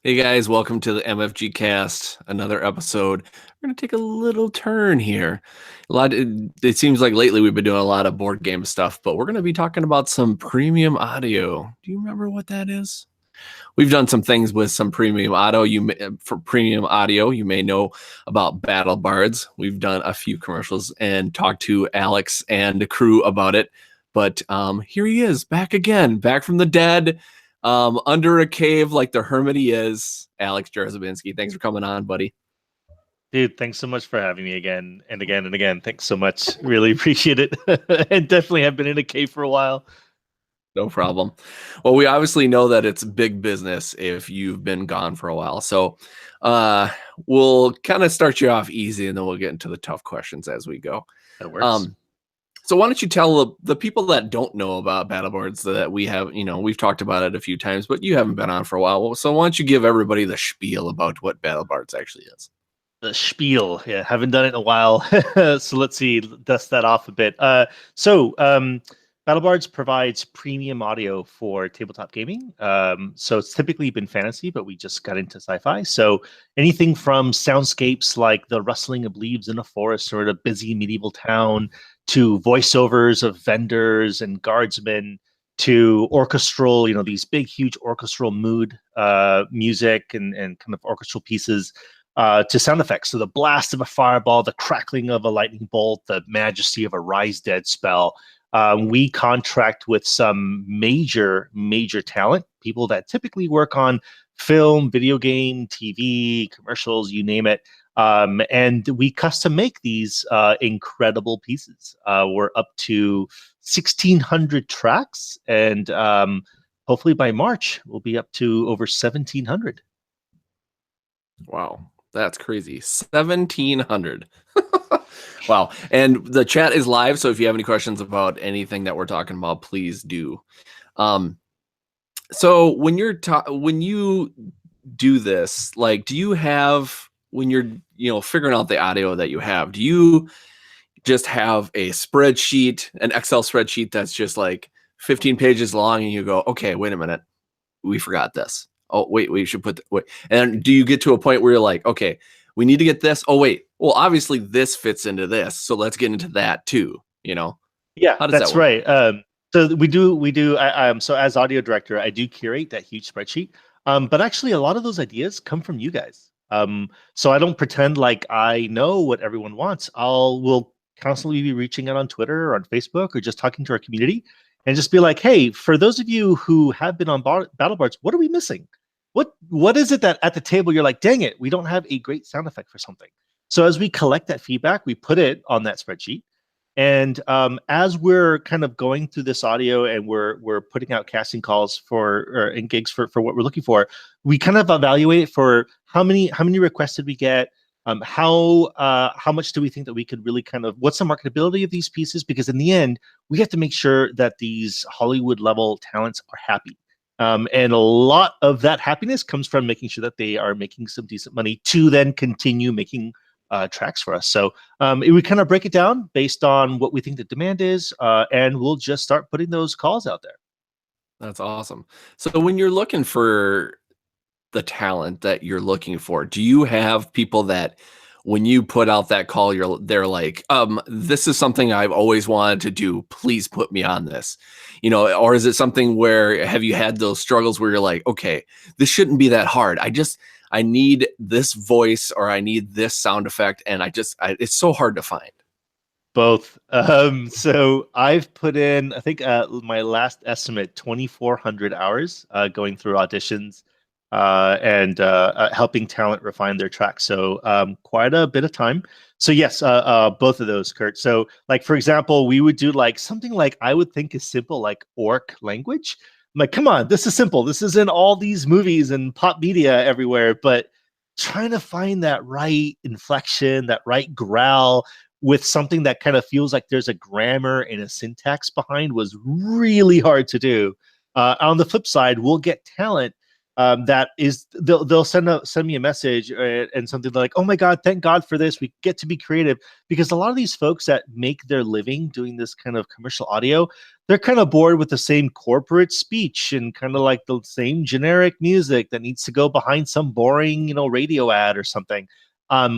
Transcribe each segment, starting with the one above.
Hey guys, welcome to the MFGCast, another episode. We're going to take a little turn here. It seems like lately we've been doing a lot of board game stuff, but we're going to be talking about some premium audio. Do you remember what that is? We've done some things with some premium audio. For premium audio, you may know about Battlebards. We've done a few commercials and talked to Alex and the crew about it. But here he is, back again, back from the dead, under a cave like the hermit he is. Alex Jarzebinski, thanks for coming on, buddy. Dude, thanks so much for having me again and again and again. Thanks so much. Really appreciate it. And definitely have been in a cave for a while. No problem. Well, we obviously know that it's big business if you've been gone for a while. So we'll kind of start you off easy and then we'll get into the tough questions as we go. That works. So why don't you tell the people that don't know about Battlebards that we have, we've talked about it a few times, but you haven't been on for a while. So why don't you give everybody the spiel about what Battlebards actually is? The spiel. Yeah, haven't done it in a while. So let's see, dust that off a bit. Battlebards provides premium audio for tabletop gaming. So it's typically been fantasy, but we just got into sci-fi. So anything from soundscapes like the rustling of leaves in a forest or a busy medieval town to voiceovers of vendors and guardsmen to orchestral, these big, huge orchestral mood music and kind of orchestral pieces to sound effects. So the blast of a fireball, the crackling of a lightning bolt, the majesty of a rise dead spell. We contract with some major talent, people that typically work on film, video game, TV, commercials, you name it. And we custom make these incredible pieces. We're up to 1,600 tracks, and hopefully by March, we'll be up to over 1,700. Wow, that's crazy. 1,700. Wow. And the chat is live, so if you have any questions about anything that we're talking about, please do. So when you do this, like, do you have, when you're figuring out the audio that you have, do you just have a spreadsheet, an Excel spreadsheet that's just like 15 pages long, and you go, okay, wait a minute, we forgot this. Oh, wait, we should wait. And do you get to a point where you're like, okay, we need to get this. Oh, wait. Well, obviously this fits into this, so let's get into that too. Yeah, how does that's that work? right. So we do. So as audio director, I do curate that huge spreadsheet. But actually, a lot of those ideas come from you guys. So I don't pretend like I know what everyone wants. We'll constantly be reaching out on Twitter or on Facebook or just talking to our community and just be like, hey, for those of you who have been on Battlebards, what are we missing? What is it that at the table you're like, dang it, we don't have a great sound effect for something? So as we collect that feedback, we put it on that spreadsheet. And as we're kind of going through this audio and we're putting out casting calls and gigs for what we're looking for, we kind of evaluate it for how many requests did we get, how much do we think that we could really kind of, what's the marketability of these pieces? Because in the end, we have to make sure that these Hollywood level talents are happy. And a lot of that happiness comes from making sure that they are making some decent money to then continue making tracks for us. So we kind of break it down based on what we think the demand is, and we'll just start putting those calls out there. That's awesome. So when you're looking for the talent that you're looking for, do you have people that when you put out that call, they're like, this is something I've always wanted to do. Please put me on this, or is it something where, have you had those struggles where you're like, okay, this shouldn't be that hard. I need this voice or I need this sound effect. And it's so hard to find. Both. So I've put in, I think my last estimate, 2,400 hours going through auditions and helping talent refine their tracks. So quite a bit of time. So yes, both of those, Kurt. So like, for example, we would do like something like I would think is simple, like orc language. I'm like, come on, this is simple. This is in all these movies and pop media everywhere. But trying to find that right inflection, that right growl with something that kind of feels like there's a grammar and a syntax behind was really hard to do. On the flip side, we'll get talent that is they'll send me a message and something like, oh my god, thank god for this, we get to be creative. Because a lot of these folks that make their living doing this kind of commercial audio, they're kind of bored with the same corporate speech and kind of like the same generic music that needs to go behind some boring, radio ad or something.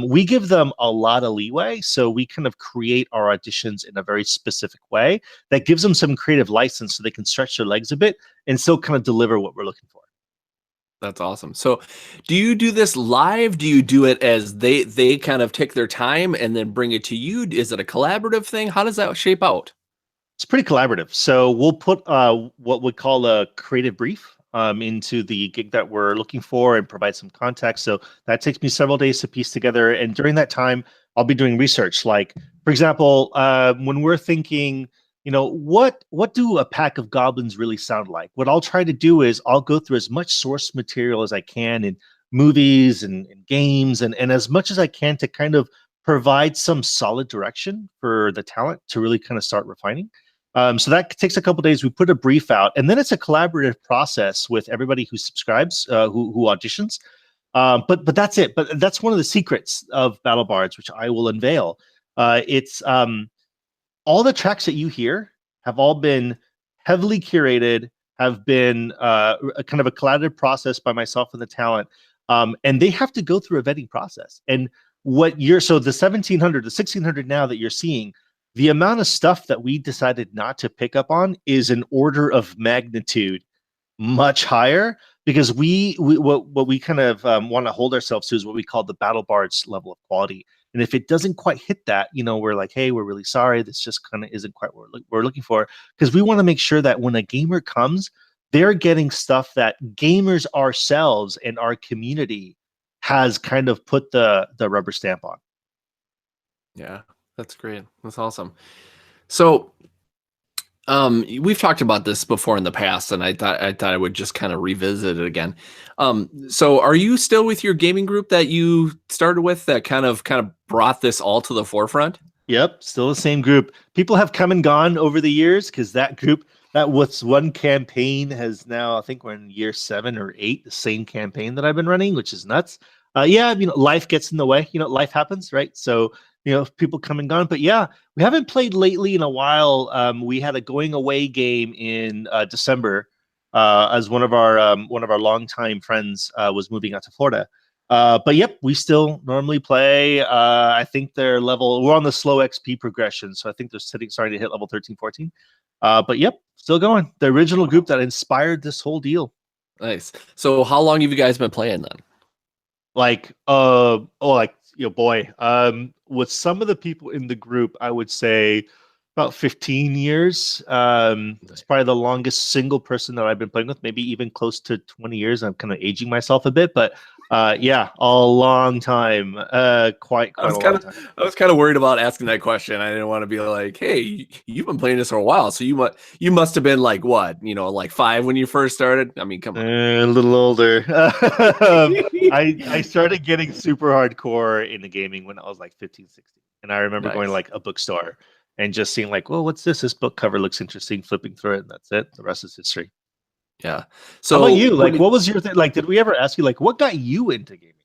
We give them a lot of leeway, so we kind of create our auditions in a very specific way that gives them some creative license so they can stretch their legs a bit and still kind of deliver what we're looking for. That's awesome. So do you do this live? Do you do it as they kind of take their time and then bring it to you? Is it a collaborative thing? How does that shape out? It's pretty collaborative. So we'll put what we call a creative brief into the gig that we're looking for and provide some context. So that takes me several days to piece together. And during that time, I'll be doing research. Like, for example, when we're thinking, what do a pack of goblins really sound like? What I'll try to do is I'll go through as much source material as I can in movies and games and as much as I can to kind of provide some solid direction for the talent to really kind of start refining. So that takes a couple days. We put a brief out, and then it's a collaborative process with everybody who subscribes, who auditions. But that's it. But that's one of the secrets of BattleBards, which I will unveil. It's all the tracks that you hear have all been heavily curated, have been a kind of a collaborative process by myself and the talent, and they have to go through a vetting process. And so the 1700, the 1600 now that you're seeing, the amount of stuff that we decided not to pick up on is an order of magnitude much higher, because what we kind of want to hold ourselves to is what we call the BattleBards level of quality. And if it doesn't quite hit that, we're like, hey, we're really sorry. This just kind of isn't quite what we're looking for, because we want to make sure that when a gamer comes, they're getting stuff that gamers ourselves and our community has kind of put the rubber stamp on. Yeah, that's great. That's awesome. So we've talked about this before in the past, and I thought I would just kind of revisit it again. So are you still with your gaming group that you started with that kind of brought this all to the forefront? Yep, still the same group. People have come and gone over the years, because that group, that was one campaign, has now, I think we're in year 7 or 8, the same campaign that I've been running, which is nuts. Yeah, life gets in the way. Life happens, right? So people come and gone. But yeah, we haven't played lately in a while. We had a going away game in December, as one of our longtime friends was moving out to Florida. But yep, we still normally play. I think we're on the slow XP progression, so I think they're starting to hit level 13, 14. But yep, still going. The original group that inspired this whole deal. Nice. So how long have you guys been playing then? With some of the people in the group, I would say about 15 years. It's probably the longest single person that I've been playing with, maybe even close to 20 years. I'm kind of aging myself a bit, but yeah, a long time. Quite a long time. I was kind of worried about asking that question. I didn't want to be like, hey, you've been playing this for a while, so you must have been like what, like 5 when you first started? I mean, come on. A little older. I started getting super hardcore into gaming when I was like 15, 16. And I remember going to like a bookstore and just seeing like, well, what's this? This book cover looks interesting, flipping through it, and that's it. The rest is history. Yeah. So how about you? Like, what was your thing? Like, did we ever ask you, like, what got you into gaming?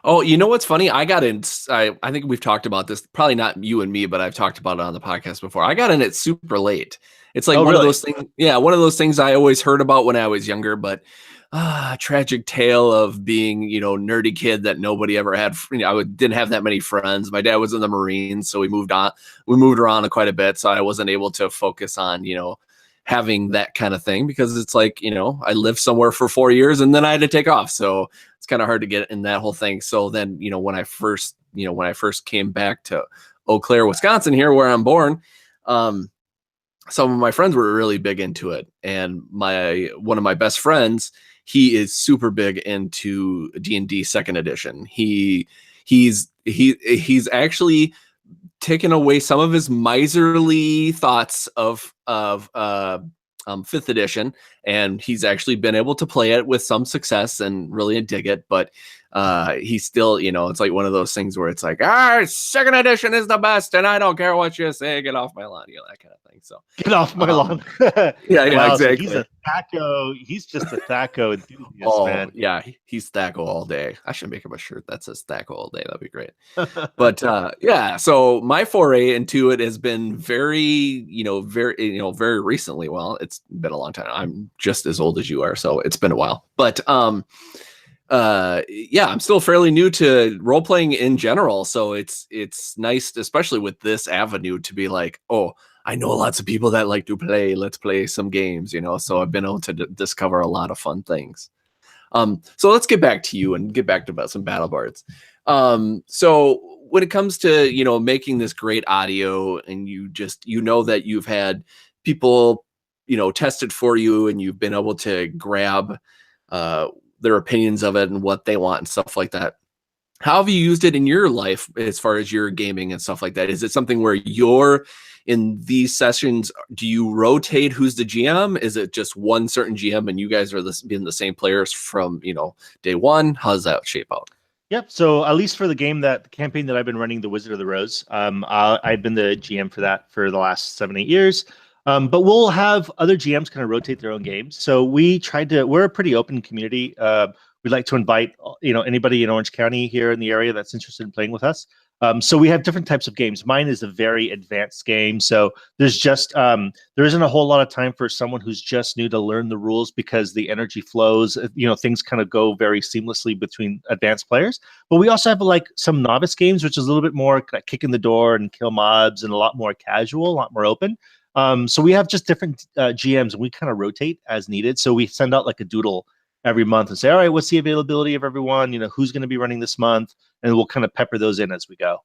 Oh, you know what's funny? I got in. I think we've talked about this. Probably not you and me, but I've talked about it on the podcast before. I got in it super late. It's like one of those things. Yeah, one of those things I always heard about when I was younger. But tragic tale of being, nerdy kid that nobody ever had. I didn't have that many friends. My dad was in the Marines, so we moved around quite a bit. So I wasn't able to focus on, having that kind of thing, because it's like, I lived somewhere for 4 years and then I had to take off. So it's kind of hard to get in that whole thing. So then, when I first came back to Eau Claire, Wisconsin, here where I'm born, some of my friends were really big into it. And one of my best friends, he is super big into D&D 2nd edition. He's actually taken away some of his miserly thoughts of 5th edition, and he's actually been able to play it with some success and really dig it. But He's still, it's like one of those things where it's like, second edition is the best, and I don't care what you say, get off my lawn, that kind of thing. So get off my lawn. Yeah, wow, exactly. So he's a Thaco. He's just a Thaco enthusiast, man. Yeah, he's Thaco all day. I should make him a shirt that says Thaco all day. That'd be great. But yeah, so my foray into it has been very recently. Well, it's been a long time. I'm just as old as you are, so it's been a while. But yeah, I'm still fairly new to role playing in general, so it's nice, especially with this avenue, to be like, oh, I know lots of people that like to play. Let's play some games, So I've been able to discover a lot of fun things. So let's get back to you and get back to some BattleBards. So when it comes to making this great audio, and you know that you've had people test it for you, and you've been able to grab their opinions of it and what they want and stuff like that. How have you used it in your life as far as your gaming and stuff like that? Is it something where you're in these sessions, do you rotate who's the GM? Is it just one certain GM and you guys are being the same players from, day one? How does that shape out? Yep. So at least for the campaign that I've been running, the Wizard of the Rose, I've been the GM for that for the last 7-8 years. But we'll have other GMs kind of rotate their own games. So we're a pretty open community. We'd like to invite, anybody in Orange County here in the area that's interested in playing with us. So we have different types of games. Mine is a very advanced game. So there's just, there isn't a whole lot of time for someone who's just new to learn the rules, because the energy flows, things kind of go very seamlessly between advanced players. But we also have like some novice games, which is a little bit more like kick in the door and kill mobs, and a lot more casual, a lot more open. So we have just different GMs, and we kind of rotate as needed. So we send out like a doodle every month and say, all right, what's the availability of everyone? Who's going to be running this month? And we'll kind of pepper those in as we go.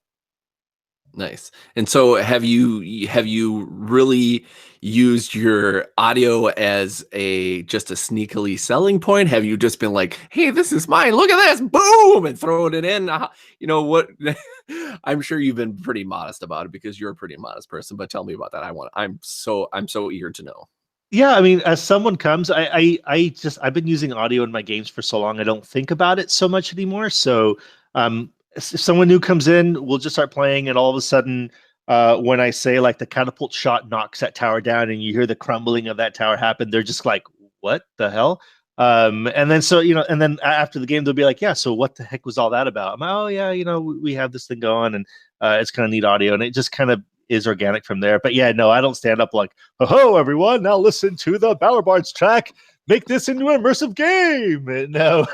Nice. And so have you really used your audio as just a sneakily selling point? Have you just been like, hey, this is mine, look at this, boom, and throwing it in? What? I'm sure you've been pretty modest about it, because you're a pretty modest person, but tell me about that. I'm so eager to know. Yeah, I mean, as someone comes, I've been using audio in my games for so long, I don't think about it so much anymore. So if someone new comes in, we'll just start playing, and all of a sudden, when I say like the catapult shot knocks that tower down, and you hear the crumbling of that tower happen, they're just like, what the hell? And then and then after the game, they'll be like, yeah, so what the heck was all that about? I'm like, oh yeah, we have this thing going, and it's kind of neat audio, and it just kind of is organic from there. But yeah, no, I don't stand up like, oh, everyone, now listen to the Battlebards track, make this into an immersive game. No,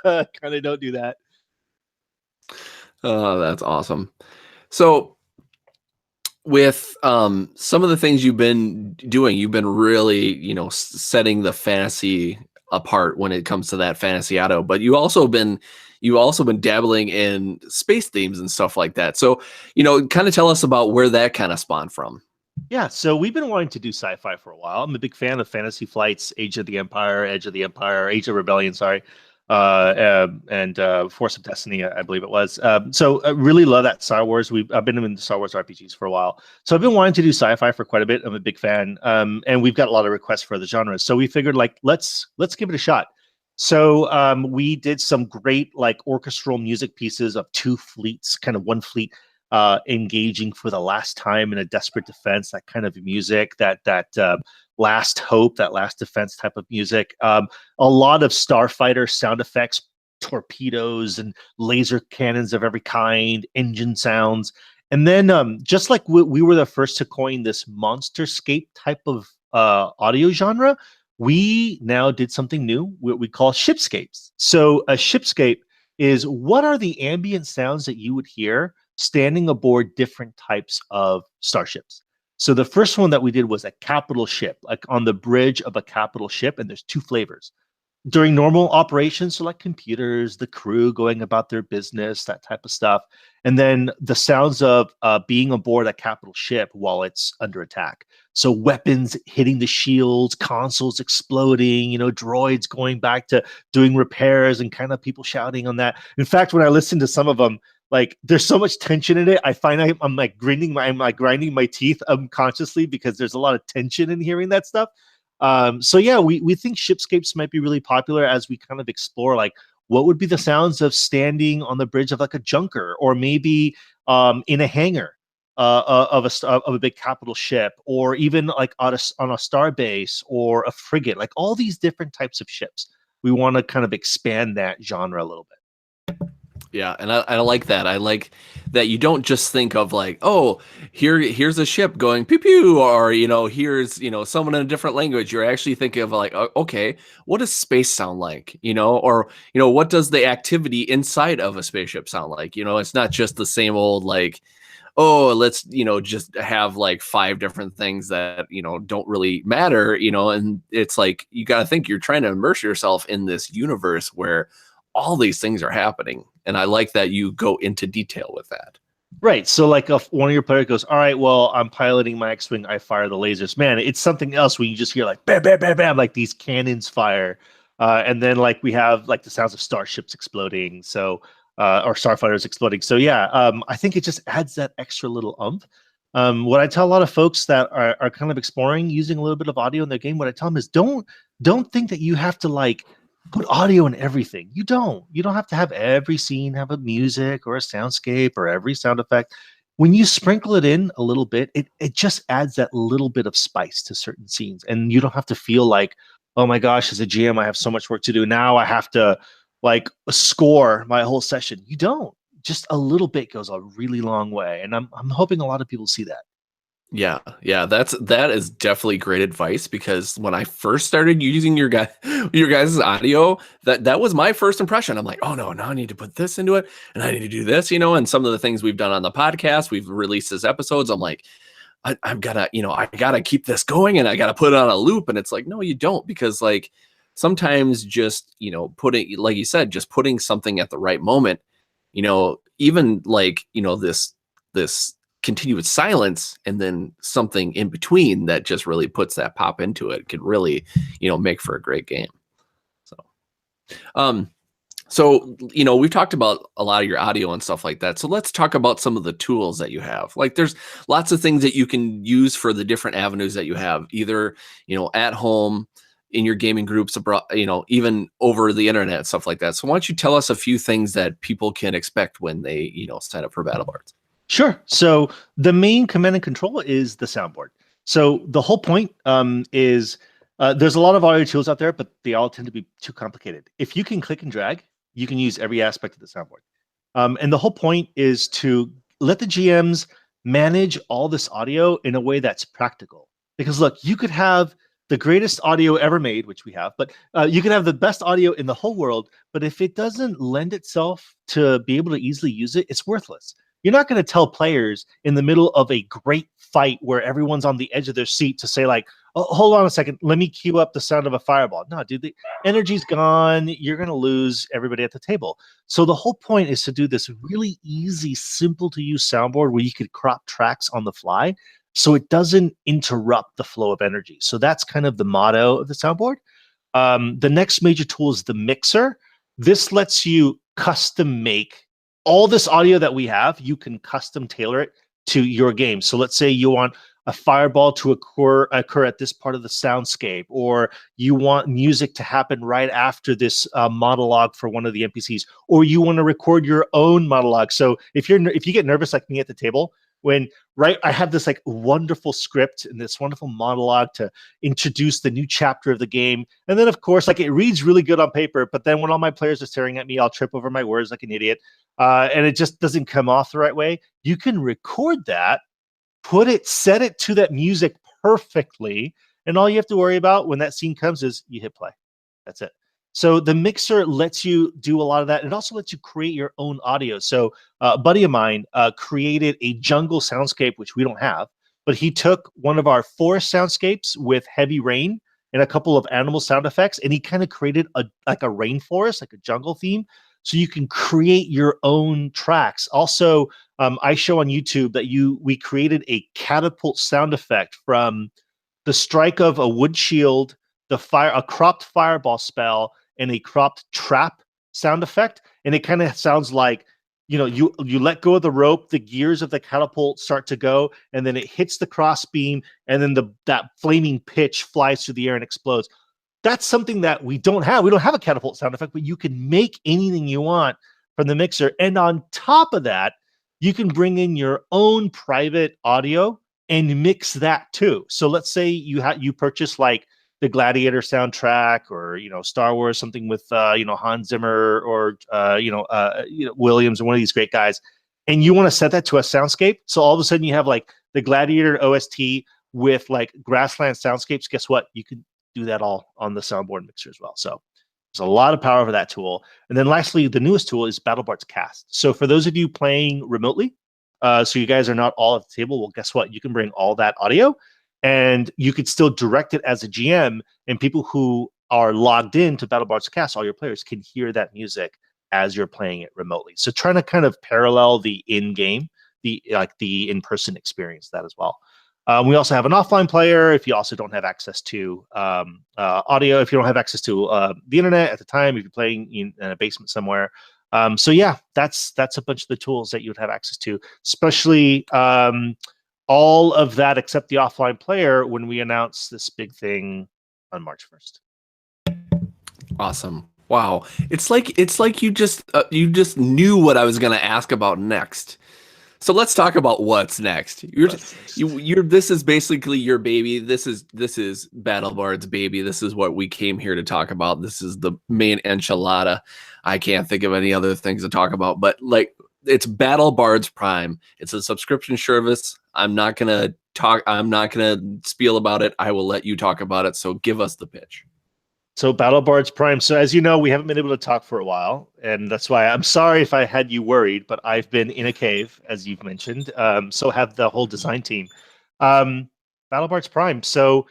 kind of don't do that. Oh, that's awesome. So with some of the things you've been doing, you've been really, setting the fantasy apart when it comes to that fantasy auto, but you've also been dabbling in space themes and stuff like that. So, kind of tell us about where that kind of spawned from. Yeah, so we've been wanting to do sci-fi for a while. I'm a big fan of Fantasy Flight's Age of the Empire, Age of Rebellion, sorry, and Force of Destiny, I believe it was. So I really love that Star Wars. I've been in Star Wars RPGs for a while, so I've been wanting to do sci-fi for quite a bit. I'm a big fan, and we've got a lot of requests for the genres. So we figured, like, let's give it a shot. So we did some great like orchestral music pieces of two fleets, kind of one fleet engaging for the last time in a desperate defense, that kind of music, that last hope, that last defense type of music. A lot of starfighter sound effects, torpedoes and laser cannons of every kind, engine sounds. And then just like we were the first to coin this monsterscape type of audio genre, we now did something new, what we call shipscapes. So a shipscape is, what are the ambient sounds that you would hear standing aboard different types of starships? So the first one that we did was a capital ship, like on the bridge of a capital ship, and there's two flavors. During normal operations, so like computers, the crew going about their business, that type of stuff. And then the sounds of being aboard a capital ship while it's under attack. So weapons hitting the shields, consoles exploding, droids going back to doing repairs, and kind of people shouting on that. In fact, when I listen to some of them, like, there's so much tension in it, I find I'm like grinding my teeth unconsciously, because there's a lot of tension in hearing that stuff. So yeah, we think shipscapes might be really popular as we kind of explore, like, what would be the sounds of standing on the bridge of like a junker, or maybe in a hangar of a big capital ship, or even like on a star base or a frigate, like all these different types of ships. We want to kind of expand that genre a little bit. Yeah, and I like that. I like that you don't just think of like, oh, here's a ship going pew pew, or here's someone in a different language. You're actually thinking of like, okay, what does space sound like? Or what does the activity inside of a spaceship sound like? It's not just the same old like, oh, let's just have like five different things that don't really matter. And it's like you got to think you're trying to immerse yourself in this universe where all these things are happening. And I like that you go into detail with that. Right. So like if one of your players goes, all right, well, I'm piloting my X-Wing, I fire the lasers. Man, it's something else when you just hear like bam, bam, bam, bam, like these cannons fire. And then like we have like the sounds of starships exploding. So or starfighters exploding. So yeah, I think it just adds that extra little oomph. What I tell a lot of folks that are kind of exploring using a little bit of audio in their game, what I tell them is don't think that you have to like put audio in everything. You don't have to have every scene have a music or a soundscape or every sound effect. When you sprinkle it in a little bit, it just adds that little bit of spice to certain scenes, and you don't have to feel like, oh my gosh, as a GM I have so much work to do now, I have to like score my whole session. You don't. Just a little bit goes a really long way, and I'm hoping a lot of people see that. Yeah, that is definitely great advice, because when I first started using your guys' audio, that was my first impression. I'm like, oh no, now I need to put this into it, and I need to do this, and some of the things we've done on the podcast, we've released as episodes. I'm like, I've gotta, I gotta keep this going, and I gotta put it on a loop. And it's like, no, you don't, because like sometimes just putting, like you said, just putting something at the right moment, even like this continuous silence and then something in between that just really puts that pop into it could really make for a great game. So we've talked about a lot of your audio and stuff like that, so let's talk about some of the tools that you have. Like there's lots of things that you can use for the different avenues that you have, either at home, in your gaming groups, abroad, even over the internet, stuff like that. So why don't you tell us a few things that people can expect when they sign up for Battlebards? Sure. So the main command and control is the soundboard. So the whole point is there's a lot of audio tools out there, but they all tend to be too complicated. If you can click and drag, you can use every aspect of the soundboard. And the whole point is to let the GMs manage all this audio in a way that's practical. Because look, you could have the greatest audio ever made, which we have, but you can have the best audio in the whole world, but if it doesn't lend itself to be able to easily use it, it's worthless. You're not going to tell players in the middle of a great fight where everyone's on the edge of their seat to say like, oh, hold on a second, let me cue up the sound of a fireball. No, dude, the energy's gone. You're going to lose everybody at the table. So the whole point is to do this really easy, simple to use soundboard where you could crop tracks on the fly so it doesn't interrupt the flow of energy. So that's kind of the motto of the soundboard. The next major tool is the mixer. This lets you custom make all this audio that we have. You can custom tailor it to your game. So let's say you want a fireball to occur at this part of the soundscape, or you want music to happen right after this monologue for one of the NPCs, or you want to record your own monologue. So if you get nervous like me at the table, I have this like wonderful script and this wonderful monologue to introduce the new chapter of the game. And then of course, like it reads really good on paper, but then when all my players are staring at me, I'll trip over my words like an idiot. And it just doesn't come off the right way. You can record that, set it to that music perfectly. And all you have to worry about when that scene comes is you hit play. That's it. So the mixer lets you do a lot of that. It also lets you create your own audio. So a buddy of mine created a jungle soundscape, which we don't have, but he took one of our forest soundscapes with heavy rain and a couple of animal sound effects, and he kind of created a rainforest, like a jungle theme. So you can create your own tracks. Also, I show on YouTube that we created a catapult sound effect from the strike of a wood shield, a cropped fireball spell, and a cropped trap sound effect. And it kind of sounds like, you let go of the rope, the gears of the catapult start to go, and then it hits the cross beam, and then that flaming pitch flies through the air and explodes. That's something that we don't have. We don't have a catapult sound effect, but you can make anything you want from the mixer. And on top of that, you can bring in your own private audio and mix that too. So let's say you purchase like the Gladiator soundtrack, or Star Wars, something with Hans Zimmer, or Williams, or one of these great guys, and you want to set that to a soundscape. So all of a sudden you have like the Gladiator OST with like grassland soundscapes. Guess what? You can do that all on the soundboard mixer as well. So there's a lot of power for that tool. And then lastly, the newest tool is Battlebards Cast. So for those of you playing remotely, so you guys are not all at the table, well, guess what? You can bring all that audio, and you could still direct it as a GM, and people who are logged into Battlebards Cast, all your players, can hear that music as you're playing it remotely. So trying to kind of parallel the in-game, the in-person experience, that as well. We also have an offline player if you also don't have access to audio, if you don't have access to the internet at the time, if you're playing in a basement somewhere. So yeah, that's a bunch of the tools that you would have access to, especially all of that except the offline player when we announce this big thing on March 1st. Awesome. Wow. It's like you just knew what I was going to ask about next. So let's talk about what's next. This is basically your baby. This is BattleBards baby. This is what we came here to talk about. This is the main enchilada. I can't think of any other things to talk about, but like, it's BattleBards Prime. It's a subscription service. I'm not gonna spiel about it. I will let you talk about it. So give us the pitch. So Battlebards Prime. So as you know, we haven't been able to talk for a while, and that's why I'm sorry if I had you worried, but I've been in a cave, as you've mentioned. So have the whole design team. Battlebards Prime. So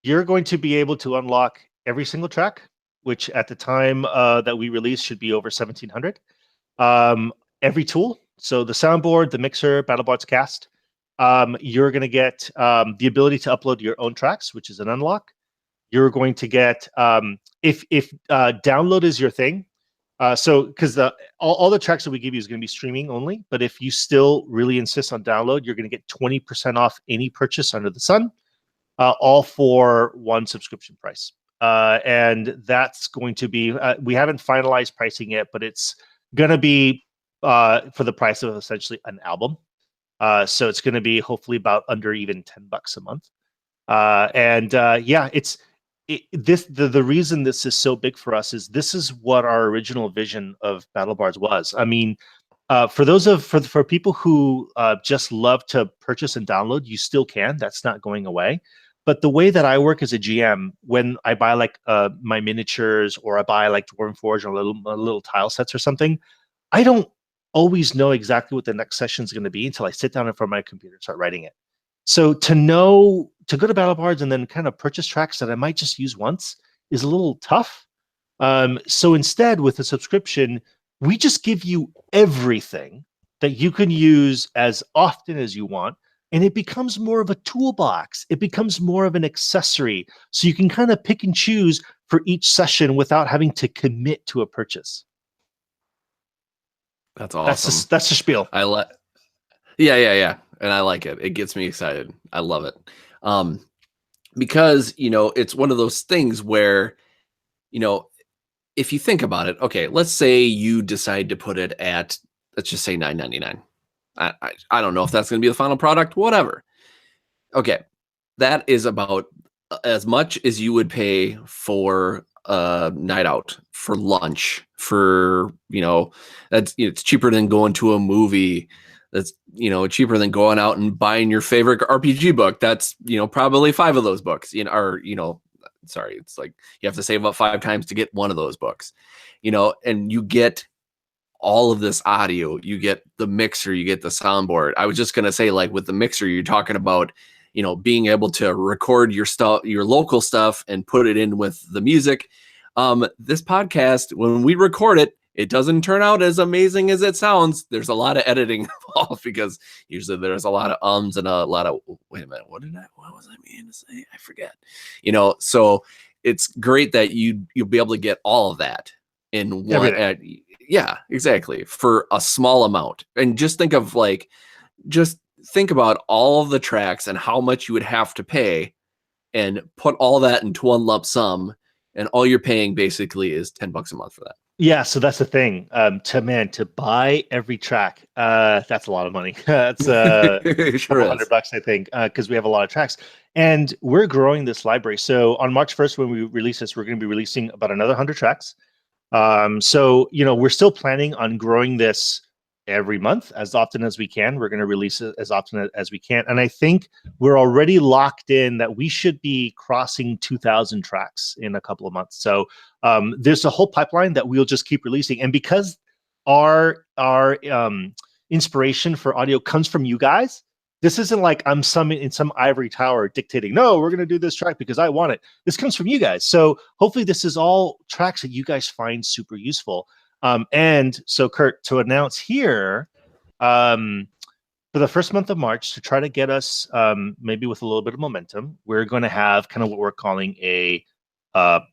you're going to be able to unlock every single track, which at the time that we release should be over 1,700. Every tool. So the soundboard, the mixer, Battlebards Cast. You're going to get the ability to upload your own tracks, which is an unlock. You're going to get if download is your thing. So because all the tracks that we give you is going to be streaming only, but if you still really insist on download, you're going to get 20% off any purchase under the sun, all for one subscription price. And that's going to be we haven't finalized pricing yet, but it's going to be for the price of essentially an album. So it's going to be hopefully about under even $10 a month. Yeah, the reason this is so big for us is this is what our original vision of BattleBards was. I mean, for people who just love to purchase and download, you still can. That's not going away. But the way that I work as a GM, when I buy like my miniatures, or I buy like Dwarven Forge or little tile sets or something, I don't always know exactly what the next session is going to be until I sit down in front of my computer and start writing it. So to go to BattleBards and then kind of purchase tracks that I might just use once is a little tough. So instead, with a subscription, we just give you everything that you can use as often as you want, and it becomes more of a toolbox. It becomes more of an accessory, so you can kind of pick and choose for each session without having to commit to a purchase. That's awesome. That's the spiel. Yeah. And I like it. It gets me excited. I love it. Because, it's one of those things where, if you think about it, okay, let's say you decide to put it at, let's just say $9.99. I don't know if that's going to be the final product, whatever. Okay. That is about as much as you would pay for a night out, for lunch, for, it's cheaper than going to a movie. That's, cheaper than going out and buying your favorite RPG book. That's, probably 5 of those books, sorry, it's like you have to save up 5 times to get one of those books, and you get all of this audio, you get the mixer, you get the soundboard. I was just going to say, like, with the mixer, you're talking about, being able to record your stuff, your local stuff, and put it in with the music. This podcast, when we record it, it doesn't turn out as amazing as it sounds. There's a lot of editing involved because usually there's a lot of ums and a lot of, wait a minute, what was I meaning to say? I forget. So it's great that you'll be able to get all of that in one. Yeah, exactly. For a small amount. And just think about all of the tracks and how much you would have to pay and put all that into one lump sum, and all you're paying basically is $10 a month for that. Yeah, so that's the thing. To buy every track, that's a lot of money. That's a It sure couple is. $100, I think, because we have a lot of tracks, and we're growing this library. So on March 1st, when we release this, we're going to be releasing about another 100 tracks. So we're still planning on growing this every month as often as we can. We're going to release it as often as we can, and I think we're already locked in that we should be crossing 2,000 tracks in a couple of months. So there's a whole pipeline that we'll just keep releasing, and because our inspiration for audio comes from you guys. This isn't like I'm in some ivory tower dictating, no, we're going to do this track because I want it. This comes from you guys. So hopefully this is all tracks that you guys find super useful. And so, Kurt, to announce here, for the first month of March, to try to get us maybe with a little bit of momentum, we're going to have kind of what we're calling a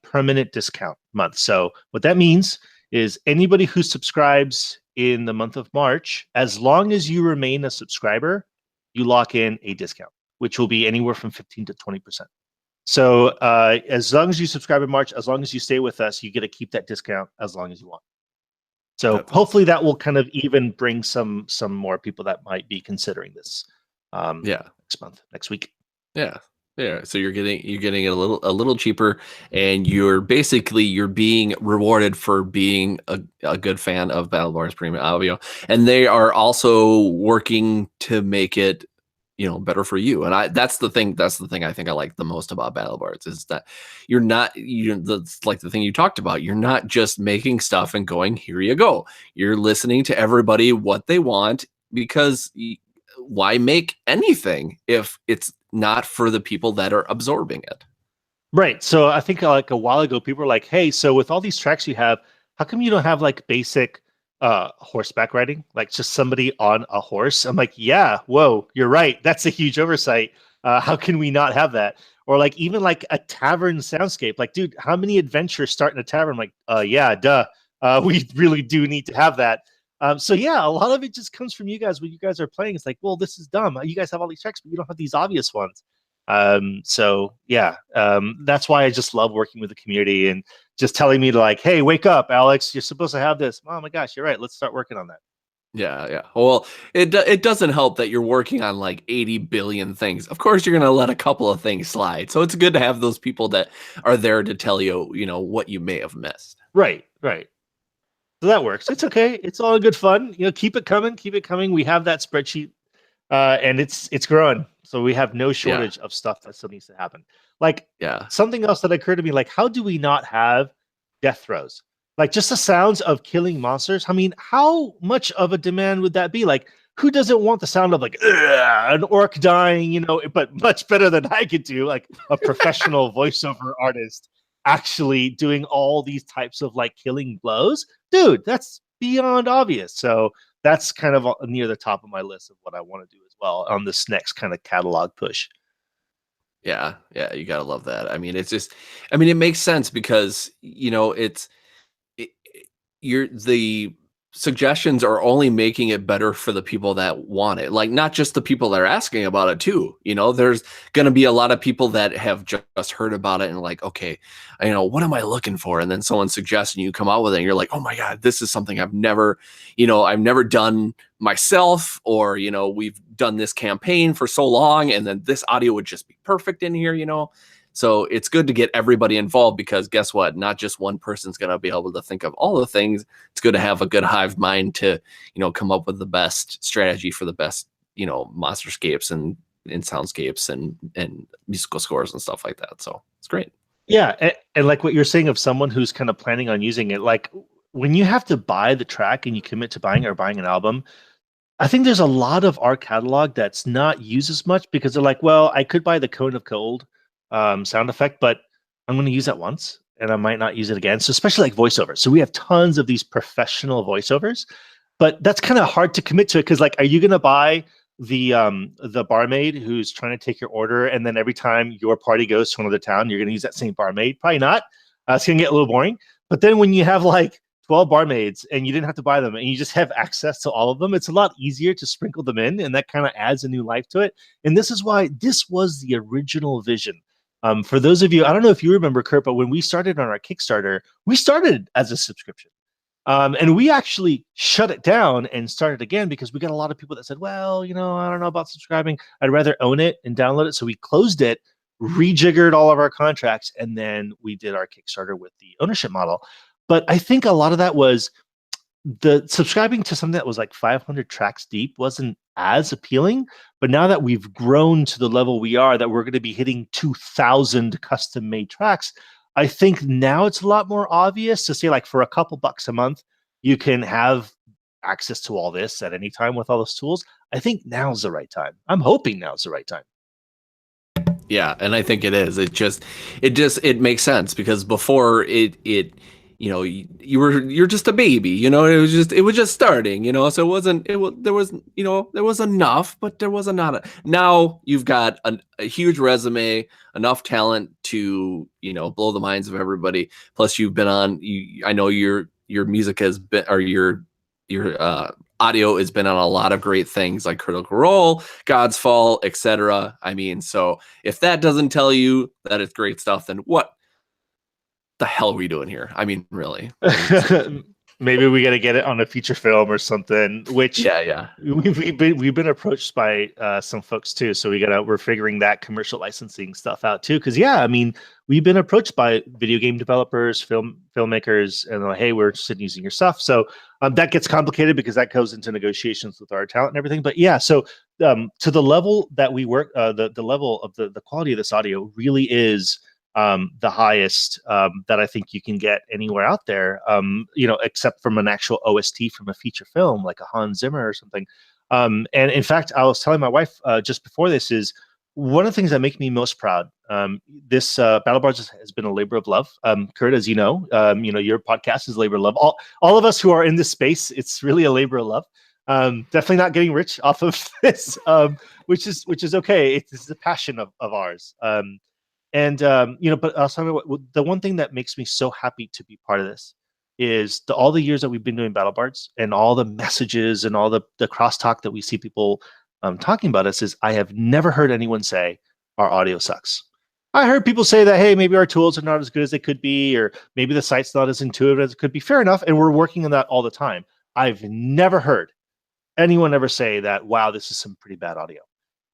permanent discount month. So what that means is anybody who subscribes in the month of March, as long as you remain a subscriber, you lock in a discount, which will be anywhere from 15 to 20%. So as long as you subscribe in March, as long as you stay with us, you get to keep that discount as long as you want. So hopefully that will kind of even bring some more people that might be considering this. Next week. Yeah. So you're getting it a little cheaper, and you're being rewarded for being a good fan of Battlebards Premium audio, and they are also working to make it better for you. And that's the thing I think I like the most about Battlebards is that that's like the thing you talked about. You're not just making stuff and going, here you go. You're listening to everybody what they want, because why make anything if it's not for the people that are absorbing it? Right. So I think like a while ago, people were like, hey, so with all these tracks you have, how come you don't have like basic horseback riding, like just somebody on a horse? I'm like, yeah, whoa, you're right. That's a huge oversight. How can we not have that? Or like even like a tavern soundscape. Like, dude, how many adventures start in a tavern? I'm like, yeah, duh. We really do need to have that. So yeah, a lot of it just comes from you guys. When you guys are playing, it's like, well, this is dumb. You guys have all these tracks, but you don't have these obvious ones. So yeah, that's why I just love working with the community and just telling me to like, hey, wake up, Alex, you're supposed to have this. Oh my gosh, you're right. Let's start working on that. Yeah. Well, it doesn't help that you're working on like 80 billion things. Of course, you're going to let a couple of things slide. So it's good to have those people that are there to tell you, what you may have missed. Right. So that works. It's okay. It's all good fun. Keep it coming. Keep it coming. We have that spreadsheet, and it's growing. So we have no shortage of stuff that still needs to happen. Like something else that occurred to me, like how do we not have death throws? Like just the sounds of killing monsters. I mean, how much of a demand would that be? Like, who doesn't want the sound of like an orc dying? But much better than I could do, like a professional voiceover artist actually doing all these types of like killing blows. Dude, that's beyond obvious. So that's kind of near the top of my list of what I want to do as well on this next kind of catalog push. Yeah, you gotta love that. I mean, it makes sense because the suggestions are only making it better for the people that want it. Like not just the people that are asking about it too. There's going to be a lot of people that have just heard about it and like, okay, what am I looking for? And then someone suggests and you come out with it and you're like, oh my God, this is something I've never done myself, or, we've done this campaign for so long and then this audio would just be perfect in here, So it's good to get everybody involved because guess what? Not just one person's going to be able to think of all the things. It's good to have a good hive mind to, come up with the best strategy for the best, monsterscapes and soundscapes and musical scores and stuff like that. So it's great. Yeah. And like what you're saying of someone who's kind of planning on using it, like when you have to buy the track and you commit to buying an album, I think there's a lot of our catalog that's not used as much because they're like, well, I could buy the Cone of Cold sound effect, but I'm going to use that once and I might not use it again. So especially like voiceovers. So we have tons of these professional voiceovers, but that's kind of hard to commit to it because like, are you going to buy the barmaid who's trying to take your order and then every time your party goes to another town, you're going to use that same barmaid? Probably not. It's going to get a little boring. But then when you have like 12 barmaids and you didn't have to buy them and you just have access to all of them, it's a lot easier to sprinkle them in and that kind of adds a new life to it. And this is why this was the original vision For those of you, I don't know if you remember, Kurt, but when we started on our Kickstarter, we started as a subscription. And we actually shut it down and started again because we got a lot of people that said, well, I don't know about subscribing. I'd rather own it and download it. So we closed it, rejiggered all of our contracts, and then we did our Kickstarter with the ownership model. But I think a lot of that was the subscribing to something that was like 500 tracks deep wasn't as appealing. But now that we've grown to the level we are, that we're going to be hitting 2,000 custom made tracks, I think now it's a lot more obvious to say, like, for a couple bucks a month, you can have access to all this at any time with all those tools. I think now's the right time. I'm hoping now's the right time. Yeah, and I think it is. It makes sense because before you're just a baby, it was just starting, so there was enough, but there wasn't not now you've got a huge resume, enough talent to, blow the minds of everybody. Plus you've been on, I know your music has been, or your audio has been on a lot of great things like Critical Role, God's Fall, etc. I mean, so if that doesn't tell you that it's great stuff, then what the hell are we doing here? I mean, really. Maybe we got to get it on a feature film or something. Which yeah. We've been approached by some folks too. So we're figuring that commercial licensing stuff out too. Because I mean, we've been approached by video game developers, filmmakers, and they're like, hey, we're interested in using your stuff. So that gets complicated because that goes into negotiations with our talent and everything. But yeah, so to the level that we work, the level of the quality of this audio really is the highest that I think you can get anywhere out there, except from an actual OST from a feature film like a Hans Zimmer or something. And in fact, I was telling my wife just before this is one of the things that make me most proud. This Battlebards has been a labor of love. Kurt, as you know, your podcast is a labor of love. All of us who are in this space, it's really a labor of love. Definitely not getting rich off of this, which is okay. It's a passion of ours. But I'll tell you what, the one thing that makes me so happy to be part of this is all the years that we've been doing Battlebards and all the messages and all the crosstalk that we see people talking about us is I have never heard anyone say our audio sucks. I heard people say that, hey, maybe our tools are not as good as they could be, or maybe the site's not as intuitive as it could be. Fair enough. And we're working on that all the time. I've never heard anyone ever say that, wow, this is some pretty bad audio.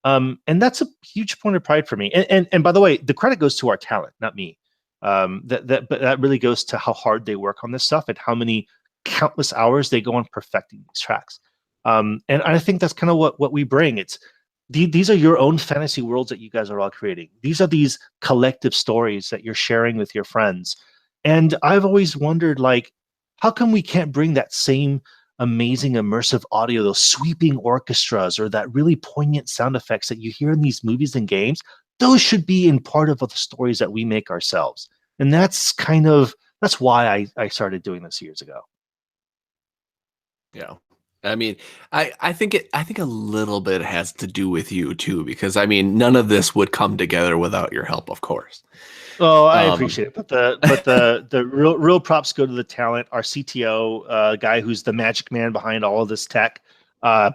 And that's a huge point of pride for me. And by the way, the credit goes to our talent, not me. But that really goes to how hard they work on this stuff and how many countless hours they go on perfecting these tracks. And I think that's kind of what we bring. It's these are your own fantasy worlds that you guys are all creating. These are these collective stories that you're sharing with your friends. And I've always wondered, like, how come we can't bring that same amazing immersive audio, those sweeping orchestras or that really poignant sound effects that you hear in these movies and games? Those should be in part of the stories that we make ourselves. And that's why I started doing this years ago. Yeah. I mean, I think a little bit has to do with you too, because I mean, none of this would come together without your help, of course. Oh, I appreciate it, but the real props go to the talent. Our CTO guy, who's the magic man behind all of this tech.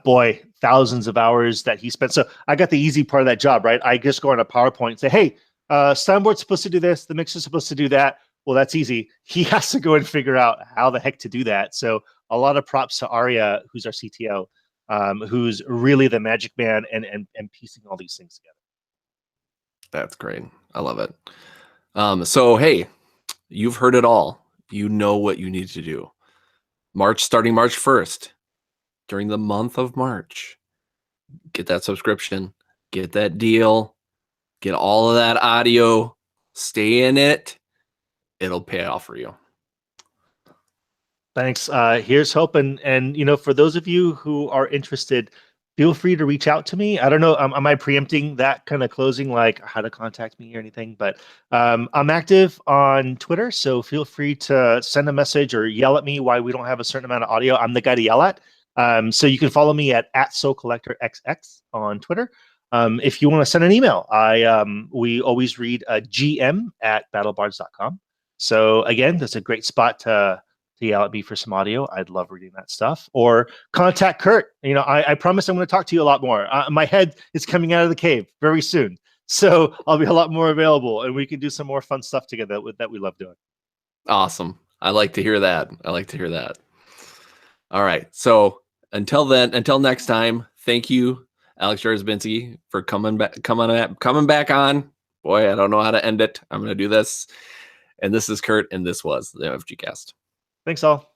Boy, thousands of hours that he spent. So I got the easy part of that job, right? I just go on a PowerPoint and say, hey, soundboard's supposed to do this, the mixer's supposed to do that. Well, that's easy. He has to go and figure out how the heck to do that. So a lot of props to Arya, who's our CTO, who's really the magic man and piecing all these things together. That's great. I love it. So, hey, you've heard it all. You know what you need to do. Starting March 1st, during the month of March, get that subscription, get that deal, get all of that audio, stay in it. It'll pay off for you. Thanks. Here's hope. And for those of you who are interested, feel free to reach out to me. I don't know, am I preempting that kind of closing, like how to contact me or anything? But I'm active on Twitter, so feel free to send a message or yell at me why we don't have a certain amount of audio. I'm the guy to yell at. So you can follow me at SoulCollectorXX on Twitter. If you want to send an email, we always read gm@battlebards.com. So again, that's a great spot to yell at me for some audio. I'd love reading that stuff. Or contact Kurt. I promise I'm going to talk to you a lot more. My head is coming out of the cave very soon. So I'll be a lot more available, and we can do some more fun stuff together that we love doing. Awesome. I like to hear that. I like to hear that. All right. So until then, until next time, thank you, Alex Jarzebinski, for coming back on. Boy, I don't know how to end it. I'm going to do this. And this is Kurt, and this was the MFG Cast. Thanks all.